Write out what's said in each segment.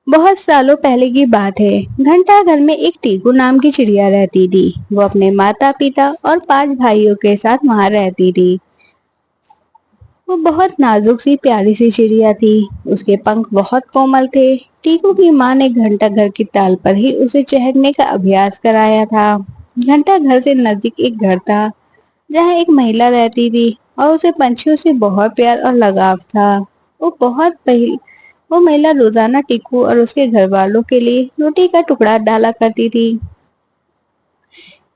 بہت سالوں پہلے کی بات ہے۔ گھنٹہ گھر میں ایک ٹیکو نام کی چڑیا رہتی تھی۔ وہ اپنے ماتا پتا اور 5 بھائیوں کے ساتھ وہاں رہتی تھی۔ وہ بہت نازک سی پیاری سی چڑیا تھی۔ اس کے پنکھ بہت کومل تھے۔ ٹیکو کی ماں نے گھنٹہ گھر کی ٹال پر ہی اسے چہکنے کا ابھیاس کرایا تھا۔ گھنٹہ گھر سے نزدیک ایک گھر تھا جہاں ایک مہیلا رہتی تھی اور اسے پنچھیوں سے بہت پیار اور لگاؤ تھا۔ وہ مہیلا روزانہ ٹیکو اور اس کے گھر والوں کے لیے روٹی کا ٹکڑا ڈالا کرتی تھی۔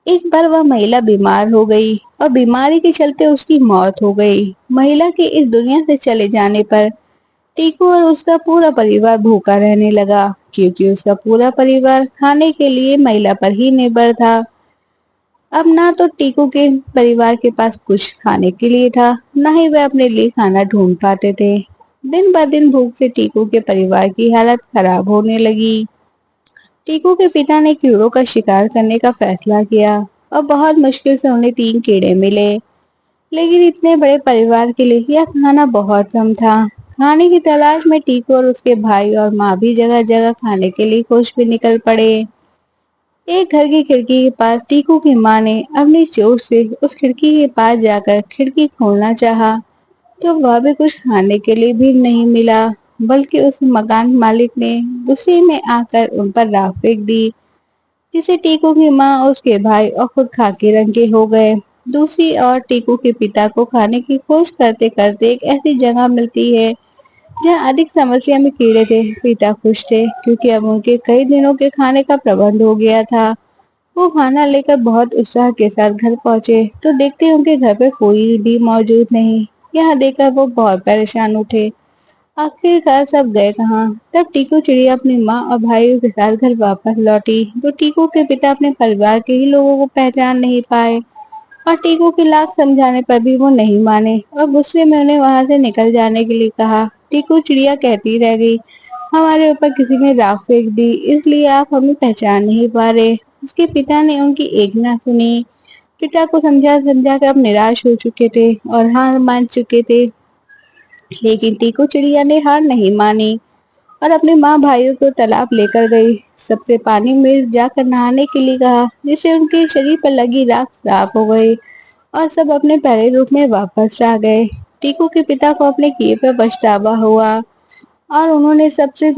ایک بار وہ مہیلا بیمار ہو گئی اور بیماری کے چلتے اس کی موت ہو گئی۔ مہیلا کے اس دنیا سے چلے جانے پر ٹیکو اور اس کا پورا پریوار بھوکا رہنے لگا، کیونکہ اس کا پورا پریوار کھانے کے لیے مہیلا پر ہی نربھر تھا۔ اب نہ تو ٹیکو کے پریوار کے پاس کچھ کھانے کے لیے تھا، نہ ہی وہ اپنے لیے کھانا ڈھونڈ پاتے تھے۔ دن بہ دن بھوک سے ٹیکو کے پریوار کی حالت خراب ہونے لگی۔ ٹیکو کے پتا نے کیڑوں کا شکار کرنے کا فیصلہ کیا اور بہت مشکل سے انہیں 3 کیڑے ملے، لیکن اتنے بڑے پریوار کے لیے یہ کھانا بہت کم تھا۔ کھانے کی تلاش میں ٹیکو اور اس کے بھائی اور ماں بھی جگہ جگہ کھانے کے لیے کھوج پہ نکل پڑے۔ ایک گھر کی کھڑکی کے پاس ٹیکو کی ماں نے اپنی چوٹ سے اس کھڑکی کے پاس جا کر کھڑکی کھولنا چاہا تو وہ بھی کچھ کھانے کے لیے بھی نہیں ملا، بلکہ اس مکان مالک نے غصے میں آ کر ان پر راکھ پھینک دی، جسے ٹیکو کی ماں اور اس کے بھائی اور خود کھا کے رنگے ہو گئے۔ دوسری اور ٹیکو کے پتا کو کھانے کی کھوج کرتے کرتے ایک ایسی جگہ ملتی ہے جہاں ادھک سمسیا میں کیڑے تھے۔ پتا خوش تھے کیونکہ اب ان کے کئی دنوں کے کھانے کا پربندھ ہو گیا تھا۔ وہ کھانا لے کر بہت اتساہ کے ساتھ گھر پہنچے تو دیکھتے ان کے گھر پہ کوئی بھی موجود نہیں۔ یہاں دیکھ کر وہ بہت پریشان اٹھے، آخر کار سب گئے کہاں؟ تب ٹیکو چڑیا اپنی ماں اور بھائیوں کے ساتھ گھر واپس لوٹی تو ٹیکو کے پتا اپنے پریوار کے ہی لوگوں کو پہچان نہیں پائے اور ٹیکو کے لاکھ سمجھانے پر بھی وہ نہیں مانے اور غصے میں انہیں وہاں سے نکل جانے کے لیے کہا۔ ٹیکو چڑیا کہتی رہ گئی، ہمارے اوپر کسی نے راکھ پھینک دی، اس لیے آپ ہمیں پہچان نہیں پا رہے۔ اس کے پتا نے ان کی ایک نہ سنی۔ پتا کو سمجھا سمجھا کر اب نراش ہو چکے تھے اور ہار مان چکے تھے، لیکن ٹیکو چڑیا نے ہار نہیں مانی اور اپنے ماں بھائیوں کو تالاب لے کر گئی۔ سب سے پانی میں جا کر نہانے کے لیے کہا، جس سے ان کے شریر پر لگی راکھ صاف ہو گئی اور سب اپنے پہلے روپ میں واپس آ گئے۔ ٹیکو کے پتا کو اپنے کیے پہ پچھتاوا ہوا اور انہوں نے سب سے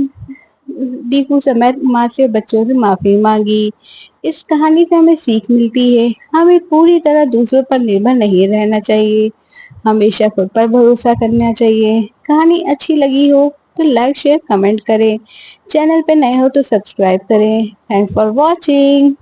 ٹیکو سمیت ماں سے بچوں سے معافی مانگی۔ اس کہانی سے ہمیں سیکھ ملتی ہے، ہمیں پوری طرح دوسروں پر نربھر نہیں رہنا چاہیے، ہمیشہ خود پر بھروسہ کرنا چاہیے۔ کہانی اچھی لگی ہو تو لائک شیئر کمنٹ کریں، چینل پہ نئے ہو تو سبسکرائب کریں۔ Thanks for watching.